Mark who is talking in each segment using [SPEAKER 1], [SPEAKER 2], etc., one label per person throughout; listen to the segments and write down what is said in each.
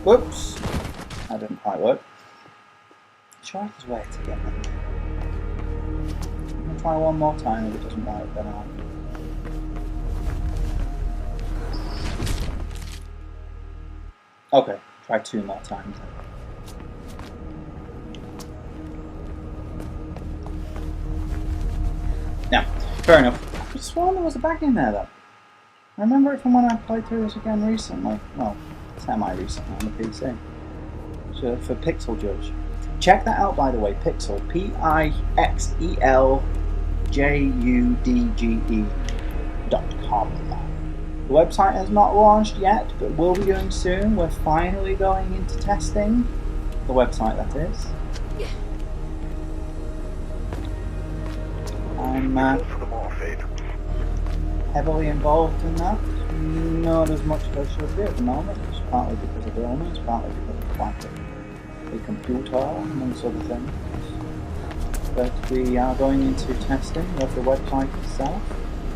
[SPEAKER 1] Whoops! That didn't quite work. I'm sure there's a way to get that. I'm going to try one more time. If it doesn't work, then I'll... Okay, try 2 more times then. Now, fair enough. I could have sworn there was a bag in there though. I remember it from when I played through this again recently. Well, semi-recently on the PC. So for Pixel Judge. Check that out, by the way. Pixel. PIXELJUDGE.com. The website has not launched yet, but will be doing soon. We're finally going into testing. The website, that is. I'm heavily involved in that. Not as much as I should be at the moment. It's partly because of illness, partly because of the fact that the computer, amongst other things. But we are going into testing of the website itself.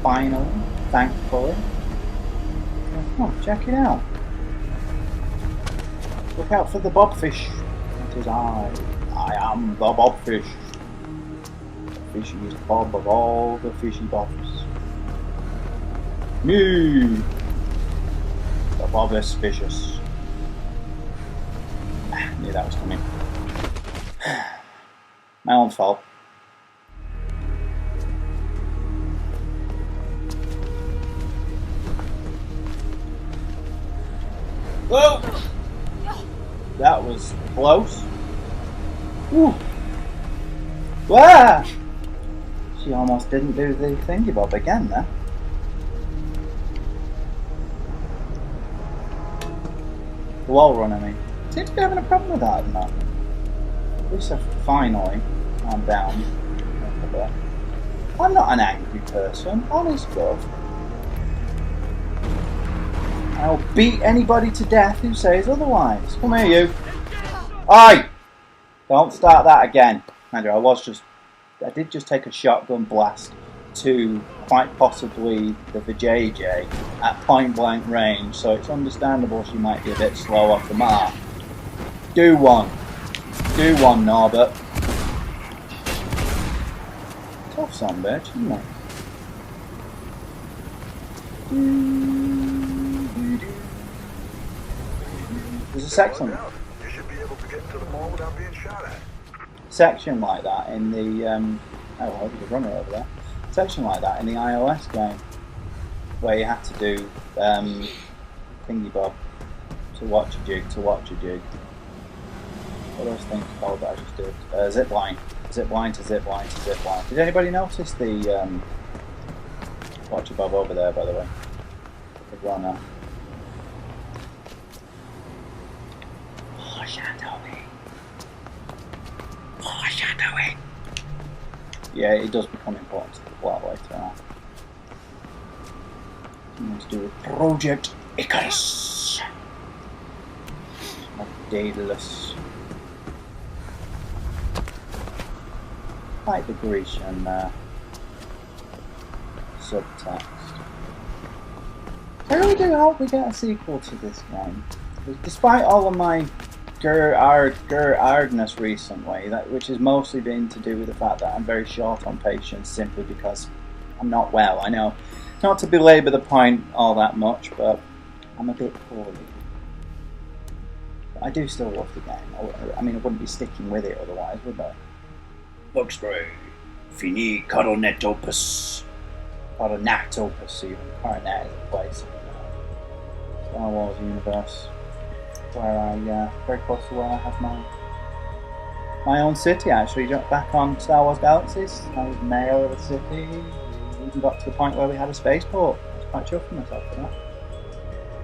[SPEAKER 1] Finally, thankfully. Oh, check it out. Look out for the bobfish. That is I. I am the bobfish. The fishiest bob of all the fishy bobs. Me! The bob is vicious. Knew that was coming. My own fault. Whoa! That was close. Woo! Wah! She almost didn't do the thingy bob again there. The wall run, I mean. Seems to be having a problem with that at the moment. At least I've finally calmed down a bit. I'm not an angry person, honest God. I'll beat anybody to death who says otherwise. Come here, you. Oi! Don't start that again. Andrew, I did just take a shotgun blast to quite possibly the JJ at point blank range, so it's understandable she might be a bit slow off the mark. Do one, Norbert. Tough son, bitch, isn't it? There's a section.
[SPEAKER 2] You should be able to get to the mall without being shot at.
[SPEAKER 1] Section like that in the oh well, there's a runner over there. Section like that in the iOS game, where you have to do thingy bob to watch a jig. What are those things called that I just did? Zip line to zip line. Did anybody notice the watch a bob over there, by the way? The runner. Foreshadowing. Yeah, it does become important to the plot later on. Something to do with Project Icarus. Not Daedalus. Like the Grecian subtext. I really do hope we get a sequel to this game. Despite all of my hardness recently, which has mostly been to do with the fact that I'm very short on patience simply because I'm not well. I know, not to belabour the point all that much, but I'm a bit poorly. But I do still love the game. I mean, I wouldn't be sticking with it otherwise, would I? Looks great. Fini coronatopus. Coronatopus even. Coronet is a place in the Star Wars universe. Where I, very close to where I have my own city actually. Back on Star Wars Galaxies, I was mayor of the city. We even got to the point where we had a spaceport. I was quite chuffed with myself for that.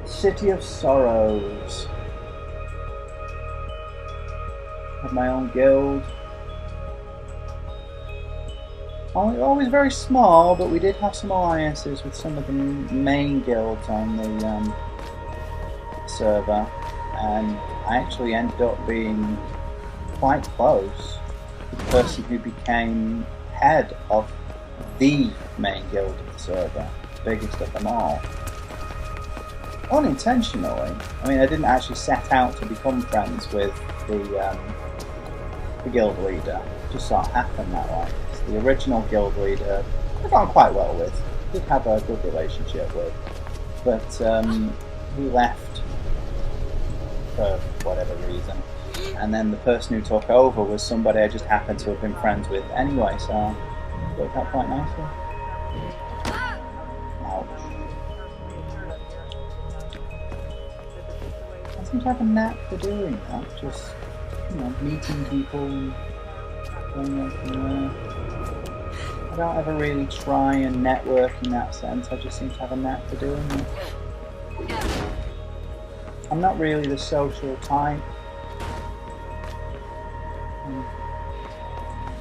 [SPEAKER 1] City of Sorrows. Had my own guild. Always very small, but we did have some alliances with some of the main guilds on the server. And I actually ended up being quite close to the person who became head of the main guild of the server, the biggest of them all. unintentionally. I mean, I didn't actually set out to become friends with the guild leader. It just sort of happened that way. It's the original guild leader I got on quite well with. Did have a good relationship with, but he left for whatever reason. And then the person who took over was somebody I just happened to have been friends with anyway, so it worked out quite nicely. Ouch. I seem to have a knack for doing that, just, you know, meeting people and going on from there. I don't ever really try and network in that sense, I just seem to have a knack for doing it. I'm not really the social type.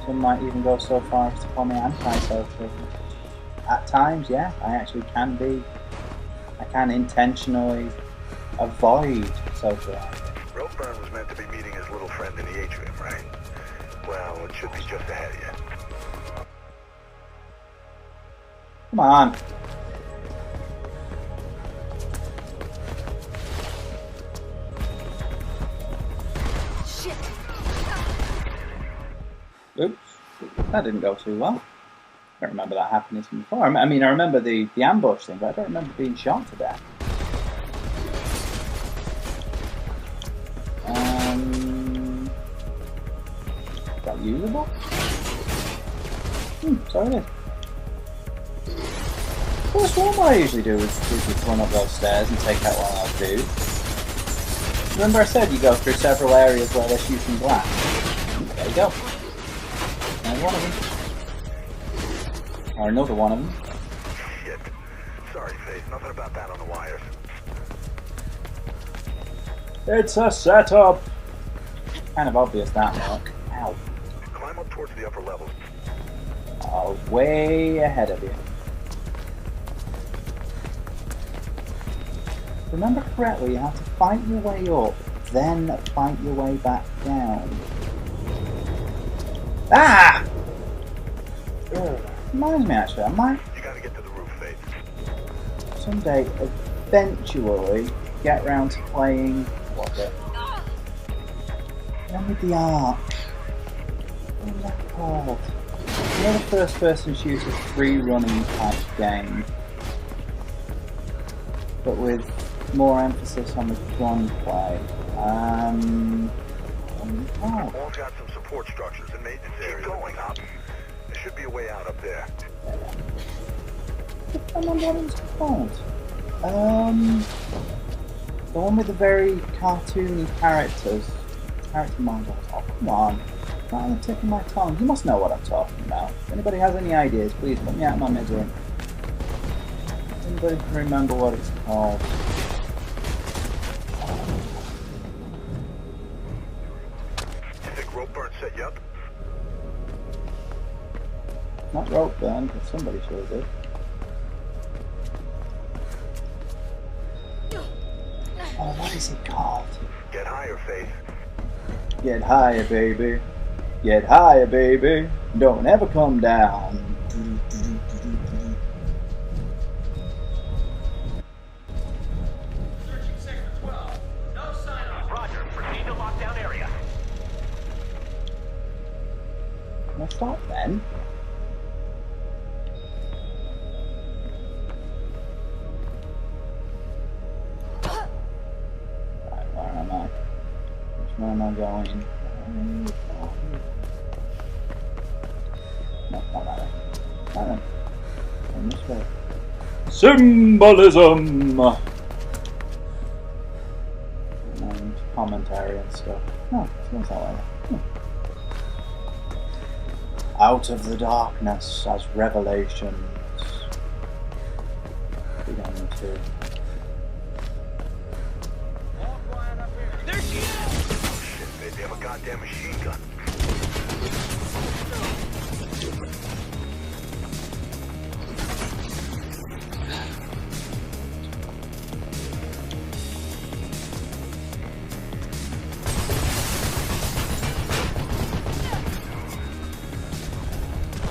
[SPEAKER 1] Some might even go so far as to call me anti-social. At times, yeah, I actually can be. I can intentionally avoid socializing.
[SPEAKER 2] Ropeburn was meant to be meeting his little friend in the atrium, right? Well, it should be just ahead of you.
[SPEAKER 1] Come on.
[SPEAKER 3] Shit.
[SPEAKER 1] Oops, that didn't go too well. I don't remember that happening to me before. I mean, I remember the ambush thing, but I don't remember being shot to death. Is that usable? So it is. What's what I usually do is just run up those stairs and take out one of those dudes. Remember I said you go through several areas where they're shooting glass? There you go. There's one of them. Or another one of them.
[SPEAKER 2] Shit. Sorry, Faith. Nothing about that on the wires.
[SPEAKER 1] It's a setup! Kind of obvious that much. Ow.
[SPEAKER 2] Climb up towards the upper levels.
[SPEAKER 1] Oh, way ahead of you. Remember correctly, you have to fight your way up, then fight your way back down. Ah! Ugh. Reminds me actually, I might
[SPEAKER 2] You gotta get to the roof, Faith.
[SPEAKER 1] someday eventually get round to playing, what's it? One with the arc. What is that called? You know, the first person shooter free running type game, but with more emphasis on the gunplay.
[SPEAKER 2] All's got some support structures and maintenance areas. Keep going up. There should be a way out up there.
[SPEAKER 1] I don't remember what it was called. The one with the very cartoony characters. Character models. Oh, come on. It's not on the tip of my tongue. You must know what I'm talking about. If anybody has any ideas, please put me out of my misery. Anybody can remember what it's called?
[SPEAKER 2] You think Ropeburn set you up?
[SPEAKER 1] Not Ropeburn, but somebody sure did. Oh, what is it called?
[SPEAKER 2] Get higher, Faith.
[SPEAKER 1] Get higher, baby. Get higher, baby. Don't ever come down.
[SPEAKER 4] Searching sector 12. No sign off. Roger. Proceed to lockdown area.
[SPEAKER 1] Can I stop then? Right, where am I? Which way am I going? No, not that way. That way. Going this way. Symbolism! And commentary and stuff. Oh, so it's that way. Out of the darkness as revelations began to.
[SPEAKER 4] There she is!
[SPEAKER 2] Shit, Faith, they have a goddamn machine gun.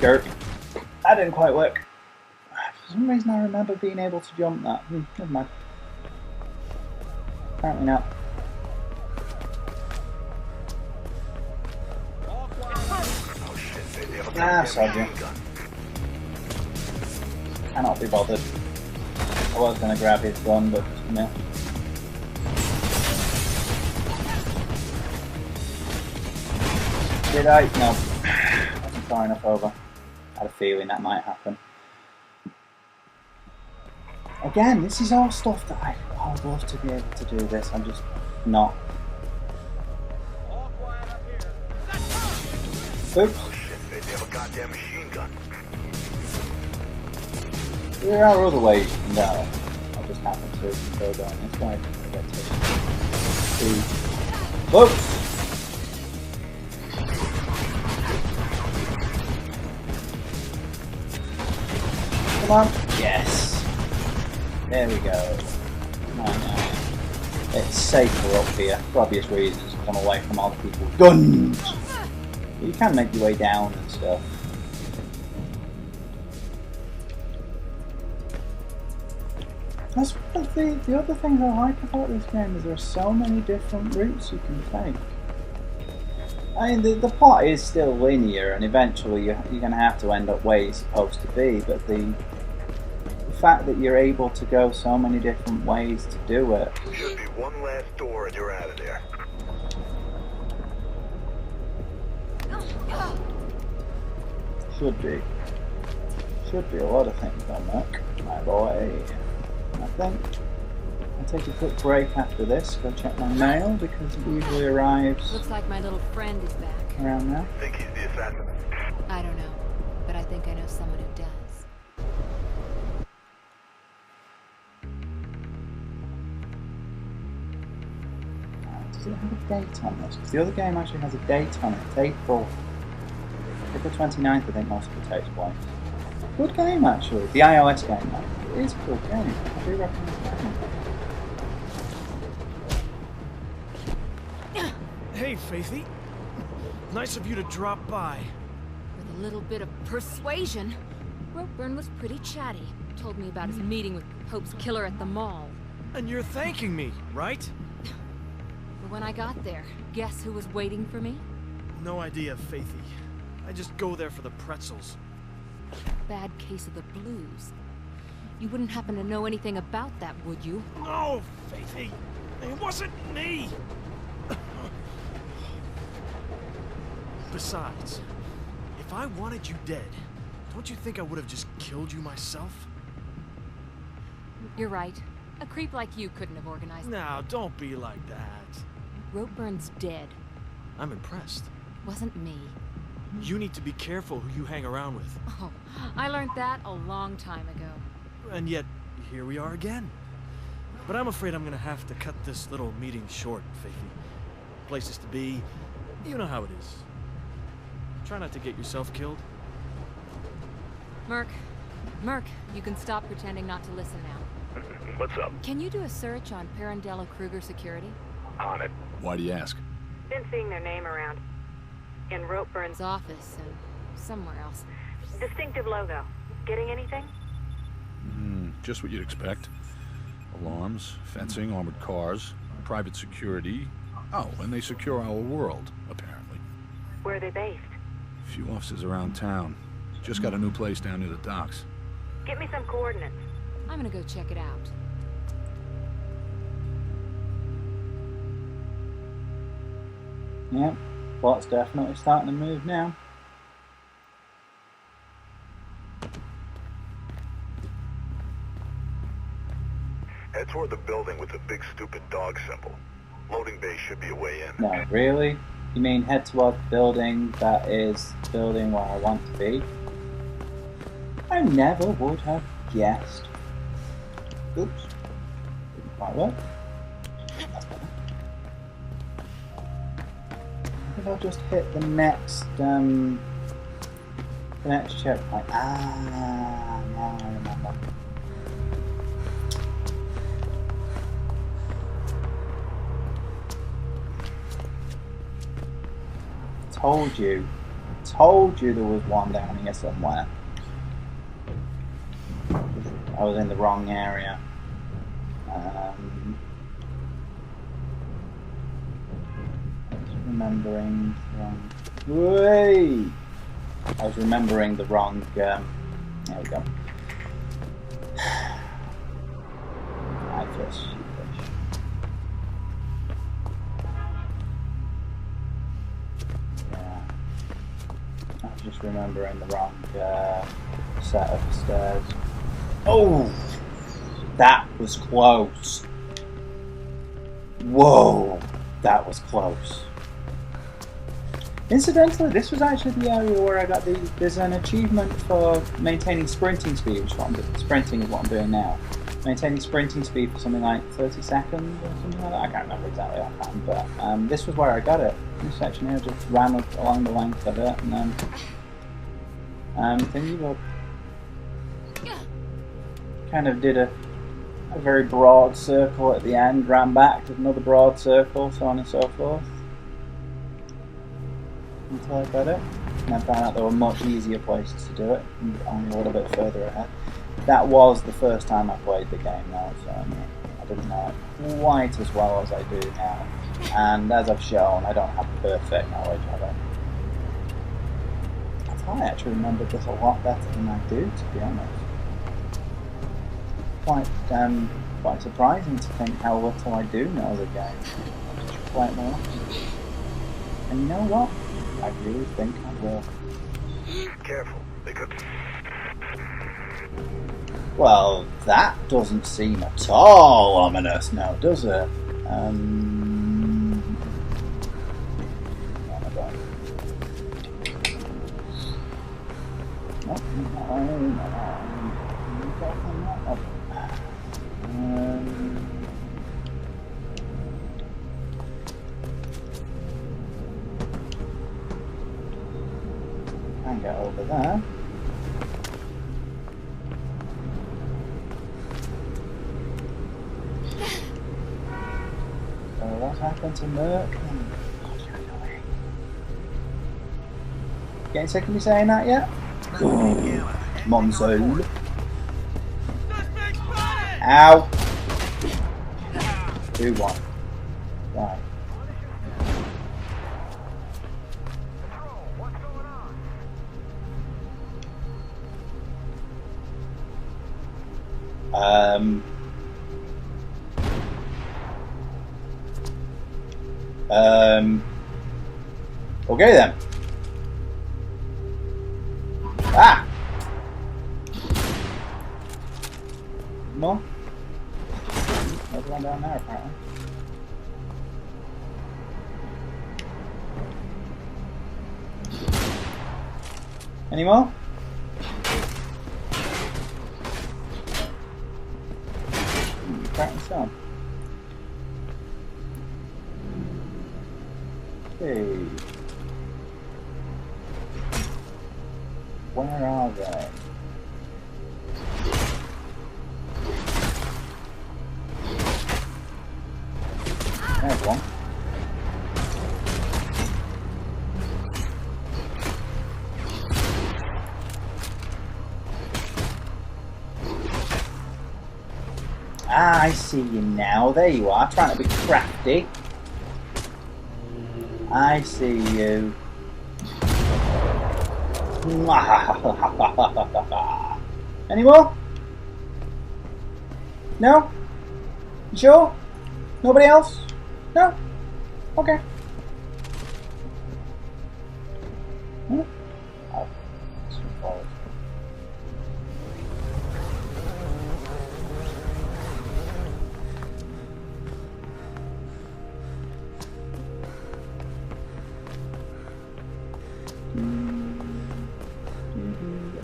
[SPEAKER 1] Jerk. That didn't quite work. For some reason I remember being able to jump that. Never mind. Apparently not.
[SPEAKER 2] Oh shit, they have a
[SPEAKER 1] Ah,
[SPEAKER 2] goddamn
[SPEAKER 1] Sergeant.
[SPEAKER 2] machine gun.
[SPEAKER 1] Cannot be bothered. I was going to grab his gun, but no. Did I? No. Wasn't far enough over. Had a feeling that might happen. Again, this is all stuff that I would love to be able to do this. I'm just not.
[SPEAKER 4] All quiet up here.
[SPEAKER 1] Oops.
[SPEAKER 2] Oh shit, they have a goddamn machine gun.
[SPEAKER 1] There are other ways you can go. I just happen to go down this way. I get to Whoops! Come on. Yes. There we go. Come on now. It's safer up here for obvious reasons because I'm away from all the people with guns. But you can make your way down and stuff. That's the other thing I like about this game is there are so many different routes you can take. I mean, the plot is still linear, and eventually you're going to have to end up where you're supposed to be. But the fact that you're able to go so many different ways to do it.
[SPEAKER 2] Should be one last door and you're out of there.
[SPEAKER 1] Should be. Should be a lot of things on that, my boy. I think I'll take a quick break after this, go check my mail because it usually arrives
[SPEAKER 3] Looks like my little friend is back.
[SPEAKER 1] around now.
[SPEAKER 2] Think he's the assassin?
[SPEAKER 3] I don't know, but I think I know someone who does.
[SPEAKER 1] Does it have a date on this? Because the other game actually has a date on it. It's April 29th, I think most of it takes place. Good game actually. The iOS game, man. It is a good game. I do recommend it.
[SPEAKER 5] Hey, Faithy. Nice of you to drop by.
[SPEAKER 3] With a little bit of persuasion, Ropeburn was pretty chatty. Told me about his meeting with Hope's killer at the mall.
[SPEAKER 5] And you're thanking me, right?
[SPEAKER 3] But when I got there, guess who was waiting for me?
[SPEAKER 5] No idea, Faithy. I just go there for the pretzels.
[SPEAKER 3] Bad case of the blues. You wouldn't happen to know anything about that, would you?
[SPEAKER 5] No, Faithy. It wasn't me. Besides, if I wanted you dead, don't you think I would have just killed you myself?
[SPEAKER 3] You're right. A creep like you couldn't have organized that.
[SPEAKER 5] Now, don't be like that.
[SPEAKER 3] Ropeburn's dead.
[SPEAKER 5] I'm impressed.
[SPEAKER 3] Wasn't me.
[SPEAKER 5] You need to be careful who you hang around with.
[SPEAKER 3] Oh, I learned that a long time ago.
[SPEAKER 5] And yet, here we are again. But I'm afraid I'm gonna have to cut this little meeting short, Faithy. Places to be, you know how it is. Try not to get yourself killed.
[SPEAKER 3] Merc, you can stop pretending not to listen now.
[SPEAKER 2] What's up?
[SPEAKER 3] Can you do a search on Parandella Kruger Security?
[SPEAKER 2] On it.
[SPEAKER 6] Why do you ask?
[SPEAKER 7] Been seeing their name around. In Ropeburn's
[SPEAKER 3] His office and somewhere else.
[SPEAKER 7] distinctive logo. Getting anything?
[SPEAKER 6] Just what you'd expect. Alarms, fencing, armored cars, private security. Oh, and they secure our world, apparently.
[SPEAKER 7] Where are they based?
[SPEAKER 6] A few offices around town. Just got a new place down near the docks.
[SPEAKER 7] Get me some coordinates.
[SPEAKER 3] I'm gonna go check it out.
[SPEAKER 1] Yep, plot's definitely starting to move now.
[SPEAKER 2] Head toward the building with the big stupid dog symbol. Loading bay should be a way in.
[SPEAKER 1] No, really? You mean head towards the building that is the building where I want to be? I never would have guessed. Oops. Didn't quite work. I think I'll just hit the next checkpoint. Ah, now I remember. Told you there was one down here somewhere. I was in the wrong area. remembering the wrong... Wait! I was remembering the wrong... there we go. I feel sheepish. Yeah. I was just remembering the wrong set of stairs. Oh! That was close. Whoa! That was close. Incidentally, this was actually the area where I got there's an achievement for maintaining sprinting speed, which is what I'm doing. Sprinting is what I'm doing now. Maintaining sprinting speed for something like 30 seconds or something like that. I can't remember exactly offhand, but this was where I got it. This section here, I just ran up along the length of it and then thingy up. Kind of did a very broad circle at the end, ran back, did another broad circle, so on and so forth. Until I got it. And I found out there were much easier places to do it, and only a little bit further ahead. That was the first time I played the game though, so I didn't know it quite as well as I do now. And as I've shown, I don't have perfect knowledge of it. I thought I actually remembered this a lot better than I do, to be honest. Quite surprising to think how little I do know the game. I should play it more often. And you know what? I really think I will.
[SPEAKER 2] Careful, because...
[SPEAKER 1] Well, that doesn't seem at all ominous now, does it? Can't get over there. So what happened to Merc? Getting sick of me saying that yet? Monsoon. Ow! 2-1. Right. Okay then. Ah! No? There's one down there apparently. Any more? Apparently so. Okay. Where are they? There's one. Ah, I see you now. There you are, trying to be crafty. I see you. Any more? No? You sure? Nobody else? No? Okay. Oh,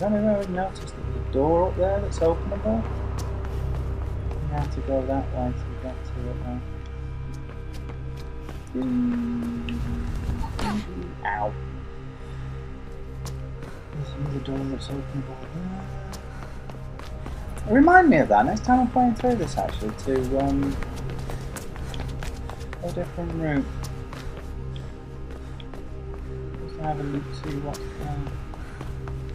[SPEAKER 1] I don't know if I've noticed that there's a door up there that's openable. You have to go that way to get to it now. Ow. There's another door that's openable there. Remind me of that next time I'm playing through this actually, to a different route. Just have a look, see what's there.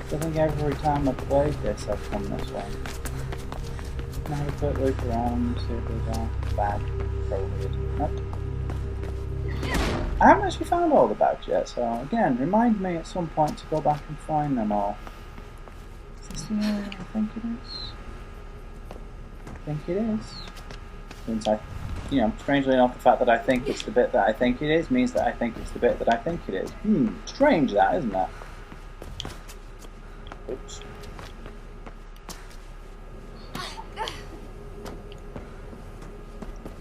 [SPEAKER 1] I think every time I've played this, I've come this way. Can I have a quick look around, see if there's a bad probably isn't. Nope. I haven't actually found all the bags yet, so again, remind me at some point to go back and find them all. Is this the area I think it is? I think it is. Since strangely enough, the fact that I think it's the bit that I think it is means that I think it's the bit that I think it is. Strange that, isn't it? Oops.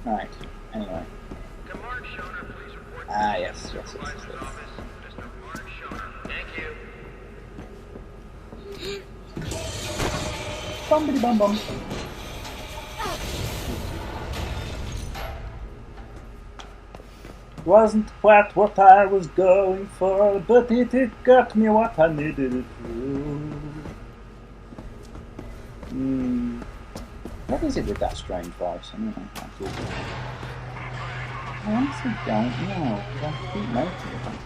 [SPEAKER 1] Right, anyway. Ah, yes.
[SPEAKER 4] Thank you.
[SPEAKER 1] Bumbity bum bum. Wasn't quite what I was going for, but it got me what I needed it to. What is it with that strange voice? Anyway, I honestly don't know. I keep making it.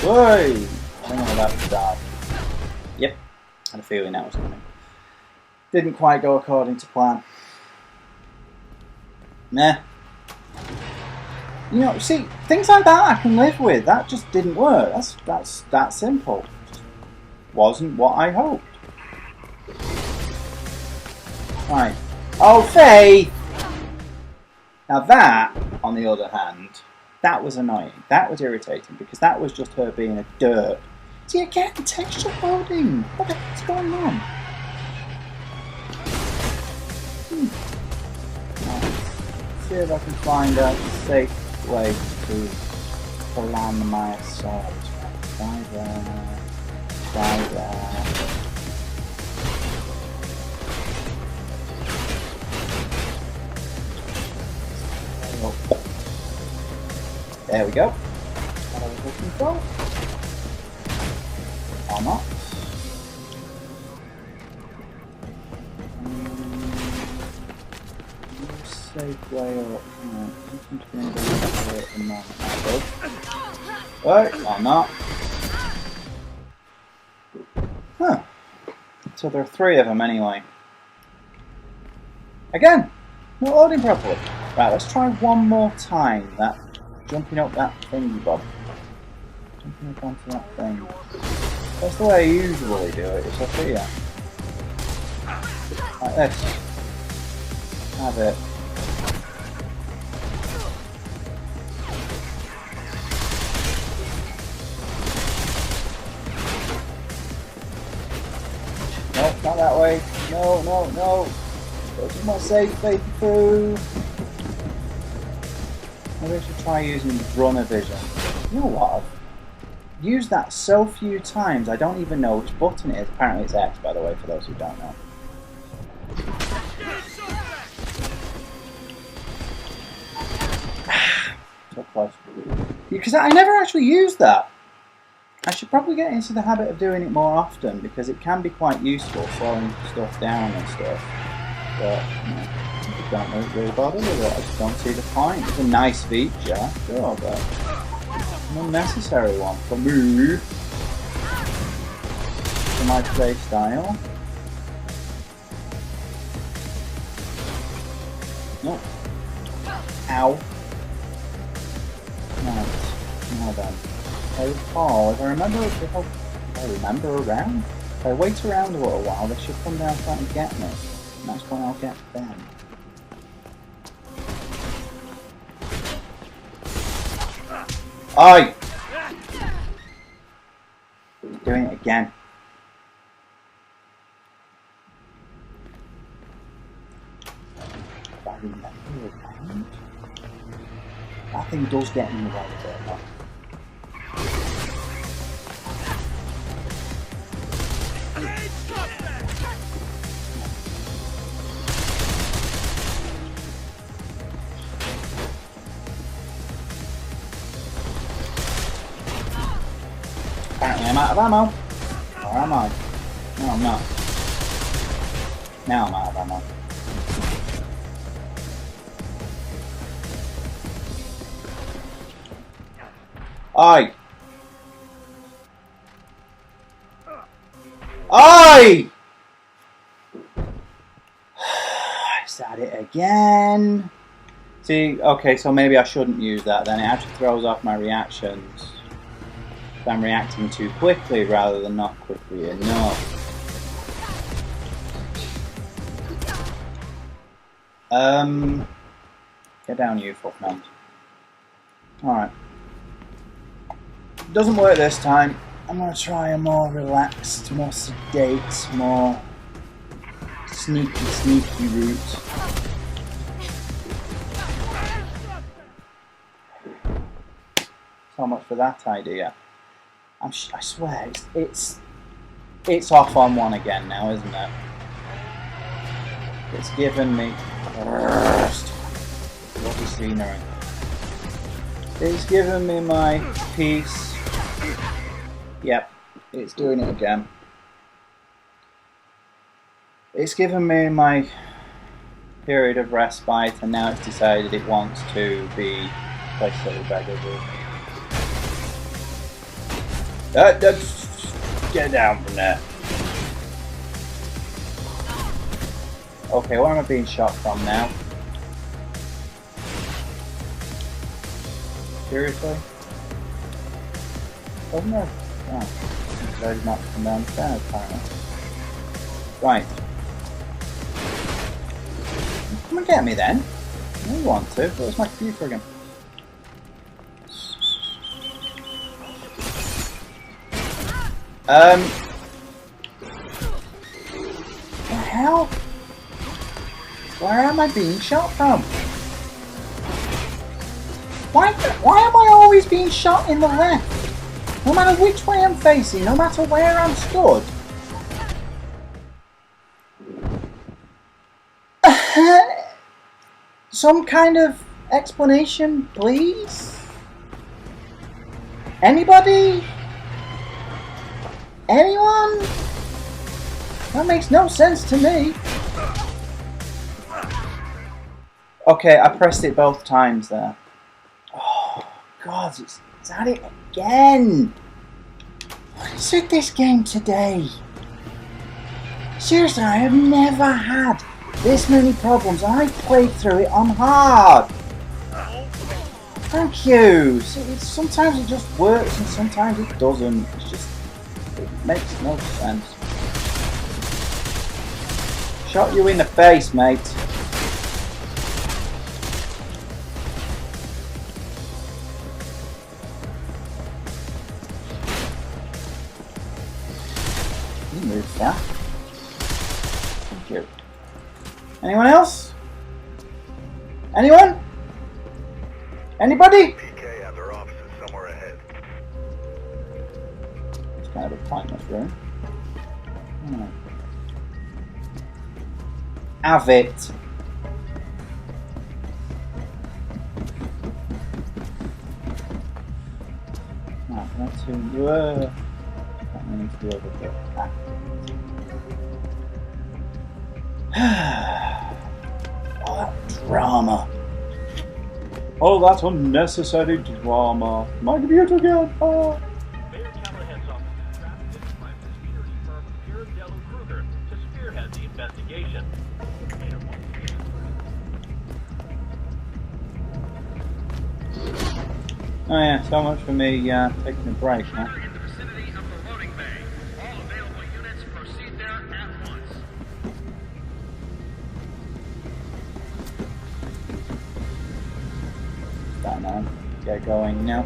[SPEAKER 1] Whoa! I think I'm about to die. Yep, had a feeling that was coming. Didn't quite go according to plan. Nah. See, things like that I can live with. That just didn't work. That's that simple. Just wasn't what I hoped. Right. Oh, Faye! Now that, on the other hand, that was annoying. That was irritating because that was just her being a dirt. See, again, texture loading. What the heck's going on? See if I can find a safe way to plan my assault. Try there. There we go. What I was looking for. Or not. Safe way up. Right, or not. Huh. So there are 3 of them anyway. Again, not loading properly. Right, let's try one more time. That jumping up that thingy bob. Jumping up onto that thing. That's the way I usually do it. It's up here. Like this. Have it. Nope, not that way. No. Go to my safe, baby food. Maybe I should try using runner vision. You know what? I've used that so few times, I don't even know which button it is. Apparently it's X, by the way, for those who don't know. So close. Because I never actually used that. I should probably get into the habit of doing it more often because it can be quite useful slowing stuff down and stuff. But I don't really bother with it. I just don't see the point. It's a nice feature, sure, but an unnecessary one for me. For my play style. Nope. Ow. Right. Now then. I recall, if I remember around, if I wait around a little while, they should come down trying to get me. And that's when I'll get them. Oi! Doing it again. If I remember around, that thing does get in the way a bit. Apparently I'm out of ammo. Or am I? No, I'm not. Now I'm out of ammo. Oi! Oi! Is that it again? See, okay, so maybe I shouldn't use that then. It actually throws off my reactions. If I'm reacting too quickly rather than not quickly enough. Get down, you fuckman. Alright. Doesn't work this time. I'm gonna try a more relaxed, more sedate, more sneaky route. So much for that idea. I swear, it's off on one again now, isn't it? It's given me lovely scenery. It's given me my peace. Yep, it's doing it again. It's given me my period of respite, and now it's decided it wants to be like little beggar. Get down from there. Okay, where am I being shot from now? Seriously? Wasn't there? Oh, I decided not to come downstairs apparently. Right. Come and get me then. No, you want to. Where's my computer again? The hell? Where am I being shot from? Why am I always being shot in the left? No matter which way I'm facing, no matter where I'm stood. Some kind of explanation, please? Anybody? Anyone? That makes no sense to me. Okay, I pressed it both times there. Oh, God, it's at it again. What is with this game today? Seriously, I have never had this many problems. I played through it on hard. Thank you. Sometimes it just works and sometimes it doesn't. It's just, it makes no sense. Shot you in the face, mate. You moved fast. Thank you. Anyone else? Anyone? Anybody?
[SPEAKER 2] PK have their offices somewhere ahead.
[SPEAKER 1] It's kind of a pointless room. Have it. Right, that's who you were. That means the other bit. Oh, that drama. Oh, that unnecessary drama. My computer again. Oh.
[SPEAKER 4] Mayor Callahan's office is drafted by the security firm Pirandello Kruger to spearhead the investigation. Mayor
[SPEAKER 1] Oh yeah, so much for me taking a break, huh?
[SPEAKER 4] in the vicinity of the loading bay. All available units proceed there at once.
[SPEAKER 1] That now. Get going now.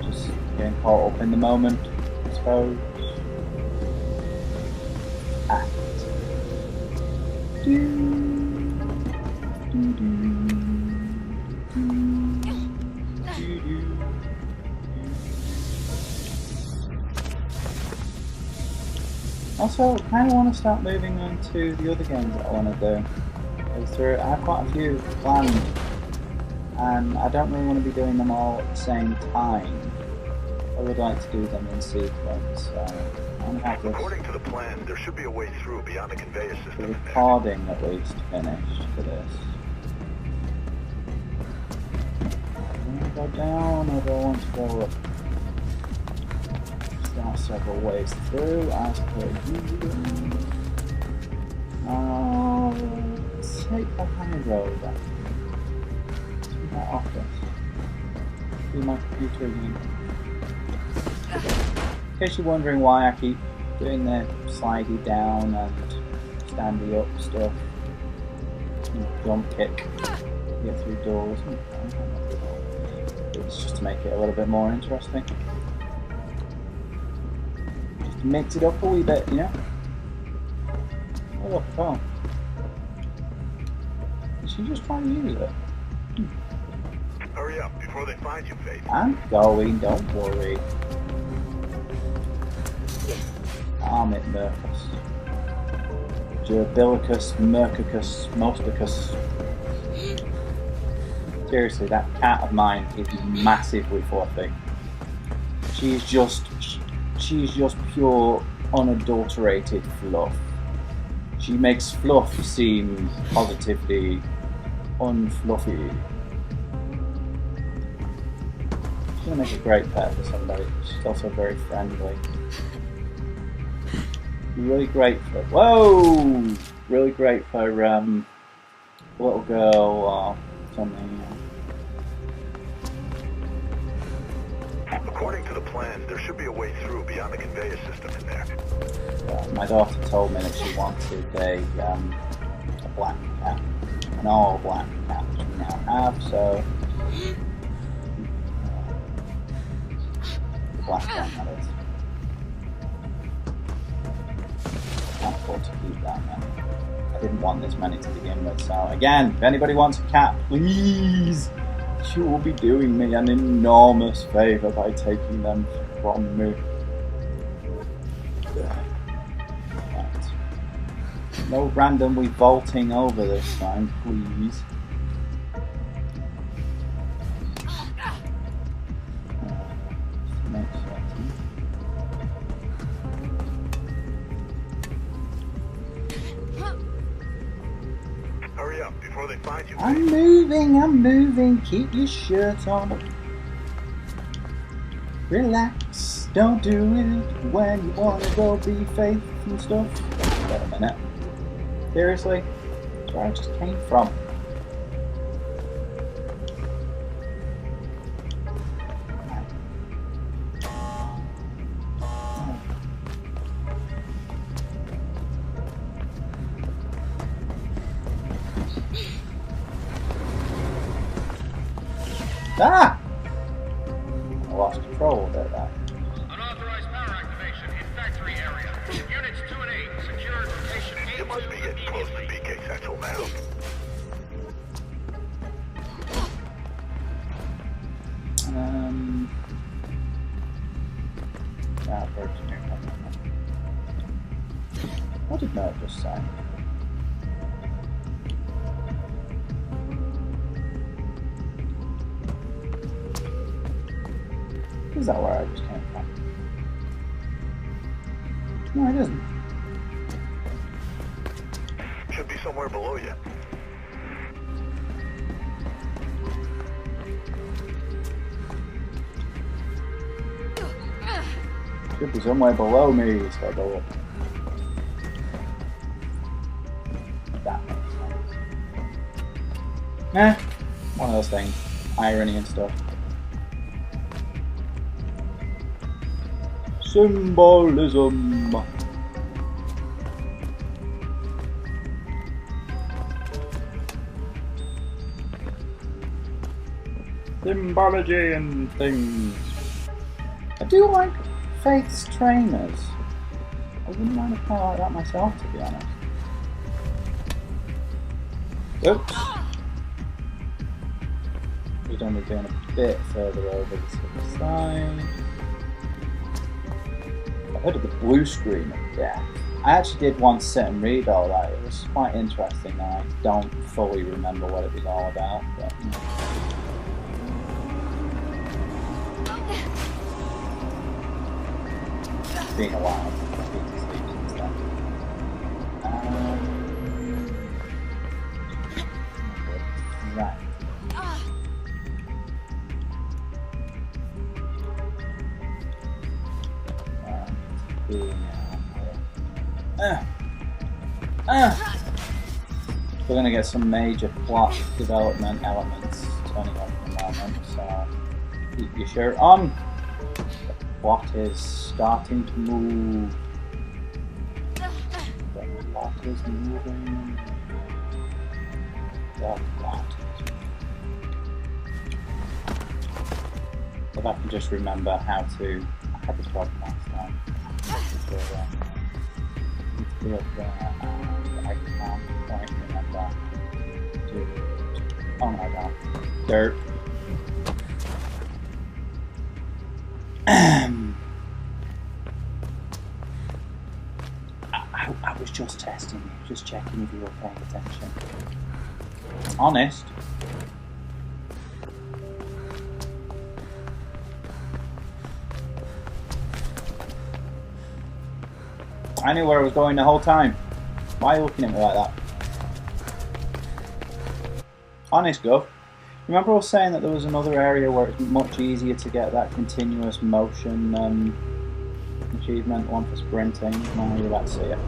[SPEAKER 1] Just getting caught up in the moment, I suppose. Act. Also, I kind of want to start moving on to the other games that I want to do. I have quite a few planned, and I don't really want to be doing them all at the same time. I would like to do them in sequence, so I want to have this,
[SPEAKER 2] According to the plan, there should be a way through beyond the conveyor
[SPEAKER 1] the
[SPEAKER 2] system.
[SPEAKER 1] recording at least finished for this. Do I want to go down or do I want to go up? There are several ways through, as per usual. Alright. take the high road to that office. Do my computer again. In case you're wondering why I keep doing the slidey down and standy up stuff. And jump kick to get through doors. It's just to make it a little bit more interesting. Just to mix it up a wee bit, you know? Oh look, a phone. Is she just trying to use it?
[SPEAKER 2] Hurry up before they find you, Faith.
[SPEAKER 1] I'm going, don't worry. Armit Mercus. Gerbilicus, Mercicus, Mosticus. Seriously, that cat of mine is massively fluffy. She's just pure, unadulterated fluff. She makes fluff seem positively unfluffy. She's gonna make a great pet for somebody. She's also very friendly. Really great for really great for a little girl or something.
[SPEAKER 2] According to the plans, there should be a way through beyond the conveyor system in there.
[SPEAKER 1] My daughter told me that she wanted a black cat, an all black cat, which we now have. So the black one, that is. Can't afford to keep that many. I didn't want this many to begin with. So again, if anybody wants a cat, please. You will be doing me an enormous favour by taking them from me. Right. No randomly vaulting over this time, please. Next section.
[SPEAKER 2] Hurry up before they find you.
[SPEAKER 1] I'm moving. Keep your shirt on. Relax. Don't do it when you want to go be faith and stuff. Wait a minute. Seriously? That's where I just came from. Ah! I lost control of it there.
[SPEAKER 4] Unauthorized power activation in factory area. Units 2 and 8 secured location
[SPEAKER 2] You must be getting close to BK Central now.
[SPEAKER 1] Yeah, first here. What did that just say? Is that where I just came from? No, it isn't.
[SPEAKER 2] Should be somewhere below you.
[SPEAKER 1] Should be somewhere below me, so I go up. That makes sense. One of those things. Irony and stuff. Symbolism. Symbology and things. I do like Faith's trainers. I wouldn't mind if I like that myself, to be honest. Oops. We'd only going a bit further over to the side. I heard of the blue screen of death. I actually did once sit and read all that. It was quite interesting. I don't fully remember what it was all about, but you know. It's been a while since I've been to sleep since then. Right. We're going to get some major plot development elements turning up in a moment, so keep your shirt on. The plot is starting to move. The plot is moving. The plot is moving. If I can just remember how to... I had this problem last time. Do it there, and I can't quite remember. Oh my god. Dirt. I was just testing you, just checking if you were paying attention. Honest. I knew where I was going the whole time. Why are you looking at me like that? Honest, Gov. Remember I was saying that there was another area where it's much easier to get that continuous motion achievement, one for sprinting. Now you're about to see it.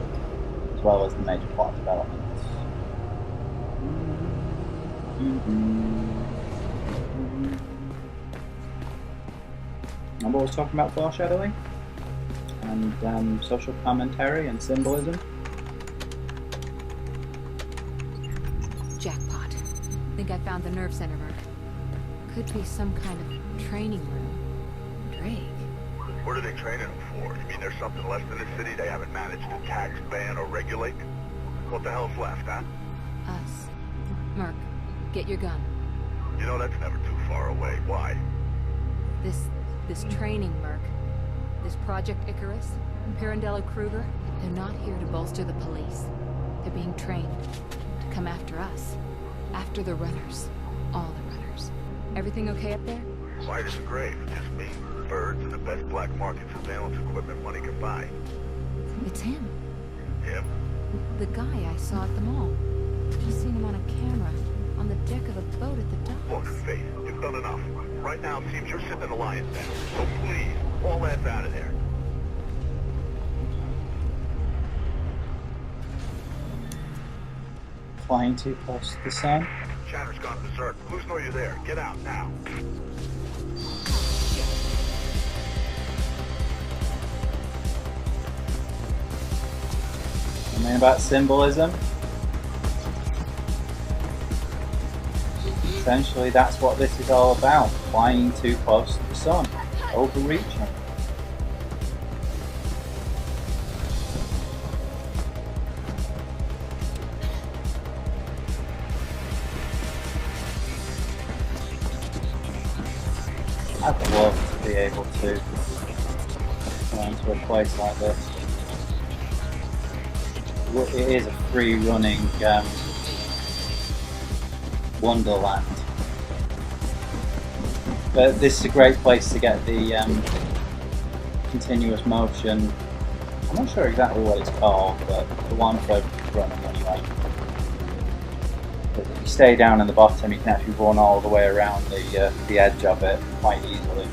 [SPEAKER 1] As well as the major plot developments. Remember I was talking about foreshadowing? And social commentary and symbolism.
[SPEAKER 3] Jackpot. I think I found the nerve center, Merc. Could be some kind of training room. Drake.
[SPEAKER 2] What are they training them for? You mean there's something left in the city they haven't managed to tax, ban, or regulate? What the hell's left, huh?
[SPEAKER 3] Us. Merc, get your gun.
[SPEAKER 2] You know that's never too far away. Why?
[SPEAKER 3] This training, Merc. This Project Icarus, Pirandello Kruger, they're not here to bolster the police. They're being trained to come after us. After the runners. All the runners. Everything okay up there?
[SPEAKER 2] White as a grave. Just me, birds, and the best black market surveillance equipment money can buy.
[SPEAKER 3] It's him.
[SPEAKER 2] Him?
[SPEAKER 3] The guy I saw at the mall. I've seen him on a camera, on the deck of a boat at the
[SPEAKER 2] Look,
[SPEAKER 3] docks.
[SPEAKER 2] Faith, you've done enough. Right now it seems you're sitting in a lion's den. So please, all that's out of there.
[SPEAKER 1] Flying too close to the sun.
[SPEAKER 2] Chatter's gone berserk. Who's know you're there? Get out now.
[SPEAKER 1] Something about symbolism. Essentially, that's what this is all about. Flying too close to the sun. Overreaching. I'd love to be able to go into a place like this. It is a free-running wonderland. But this is a great place to get the continuous motion. I'm not sure exactly what it's called, but the one for running anyway. But if you stay down in the bottom, you can actually run all the way around the edge of it quite easily.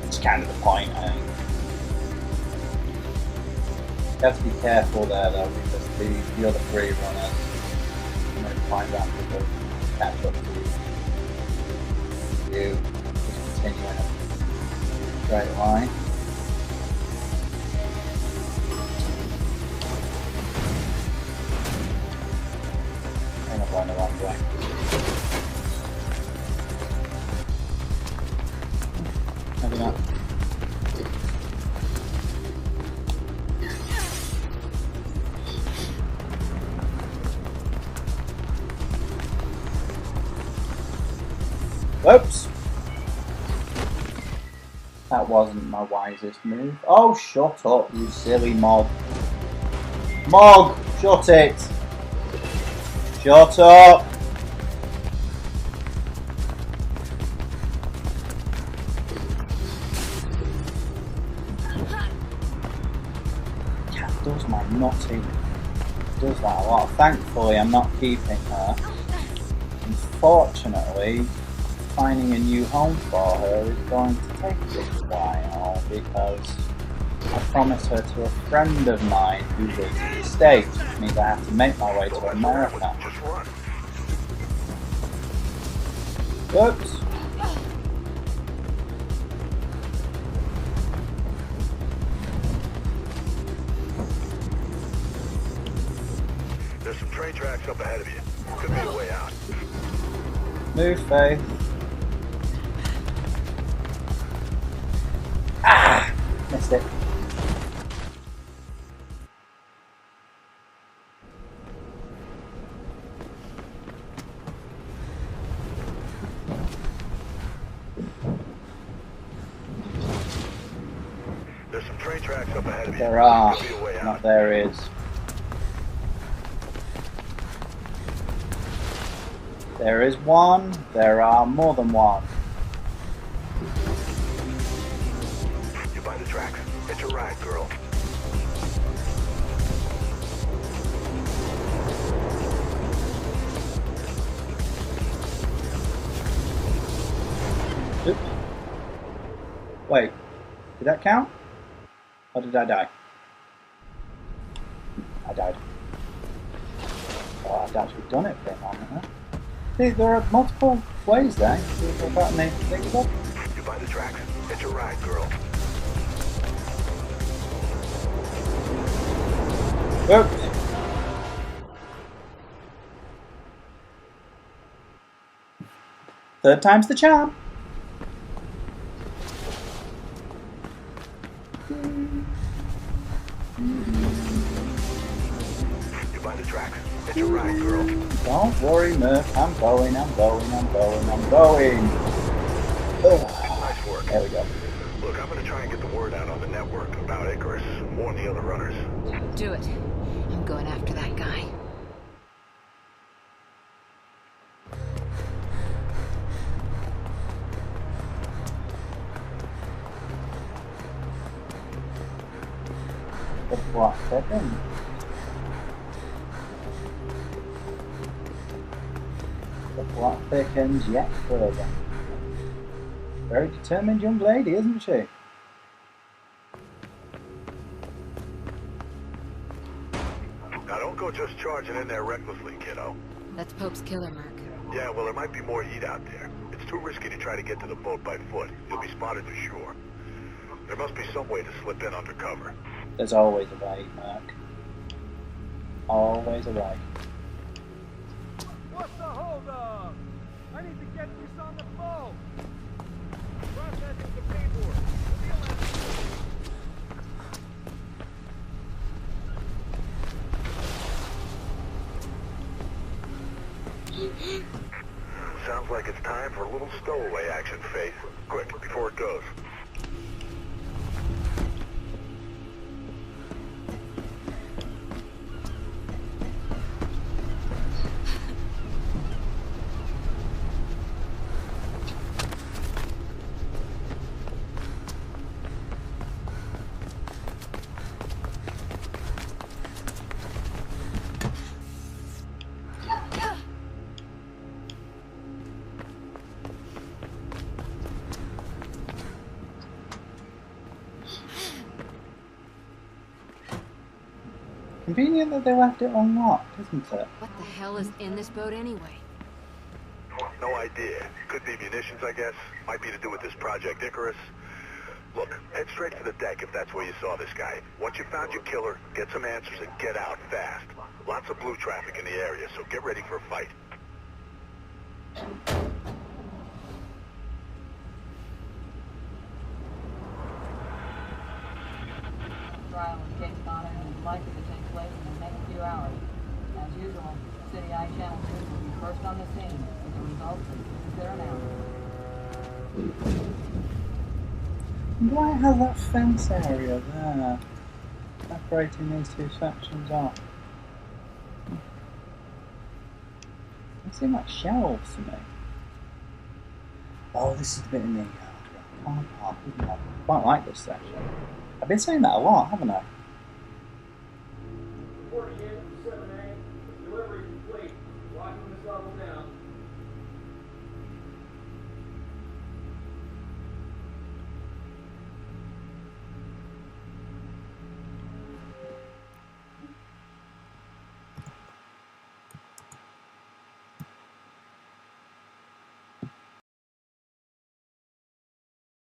[SPEAKER 1] It's kind of the point, I think. You have to be careful there though, because the other free runners, you know, quite rapidly catch up to you, just continuing a straight line. I'm not going the wrong way. Maybe not. Whoops! That wasn't my wisest move. Oh, shut up, you silly Mog. Mog! Shut it! Shut up! Cat does my nutty. Does that a lot. Thankfully, I'm not keeping her. Unfortunately, finding a new home for her is going to take a while because I promised her to a friend of mine who lives in the States, which means I have to make my way to America.
[SPEAKER 2] Just run.
[SPEAKER 1] Oops.
[SPEAKER 2] There's some train tracks up ahead of you. Could be a way out.
[SPEAKER 1] Move, Faith. Ah! Missed it.
[SPEAKER 2] There's some train tracks up ahead of you.
[SPEAKER 1] There are.
[SPEAKER 2] Could be a way out.
[SPEAKER 1] Not there is. There is one. There are more than one.
[SPEAKER 2] You by the tracks. It's a ride, girl.
[SPEAKER 1] Oops. Wait. Did that count? Or did I die? I died. Oh, I've actually done it for a moment, huh? See, there are multiple ways there. You by
[SPEAKER 2] the tracks. It's a ride, girl.
[SPEAKER 1] Oops. Third time's the charm.
[SPEAKER 2] You by the tracks. It's a ride, girl.
[SPEAKER 1] Don't worry, Murph. I'm going. Ugh.
[SPEAKER 2] Nice work.
[SPEAKER 1] There we go.
[SPEAKER 2] Look, I'm gonna try and get the word out on the network about Icarus. Warn the other runners.
[SPEAKER 3] Do it. I'm going after that guy.
[SPEAKER 1] The plot thickens. The plot thickens yet further. Very determined young lady, isn't she?
[SPEAKER 2] Now don't go just charging in there recklessly, kiddo.
[SPEAKER 3] That's Pope's killer, Merc.
[SPEAKER 2] Yeah, well, there might be more heat out there. It's too risky to try to get to the boat by foot. You'll be spotted for sure. There must be some way to slip in undercover.
[SPEAKER 1] There's always a way, Merc. Always a way.
[SPEAKER 4] What's the holdup? I need to get this on the phone. Processing the paperwork.
[SPEAKER 2] Sounds like it's time for a little stowaway action, Faith. Quick, before it goes.
[SPEAKER 1] Convenient that they left it unlocked, isn't it?
[SPEAKER 3] What the hell is in this boat anyway?
[SPEAKER 2] No idea. Could be munitions, I guess. Might be to do with this Project Icarus. Look, head straight to the deck if that's where you saw this guy. Once you found your killer, get some answers and get out fast. Lots of blue traffic in the area, so get ready for a fight.
[SPEAKER 8] Trial of Case Connor is likely to take place in the next few hours. As usual, City Eye Channel News will be first on the scene with the results as soon as they're announced.
[SPEAKER 1] Why has that fence area there, separating these two sections off? They seem like shelves to me. Oh, this is the bit in the car park, isn't it? I quite like this section. I've been saying that a lot, haven't I?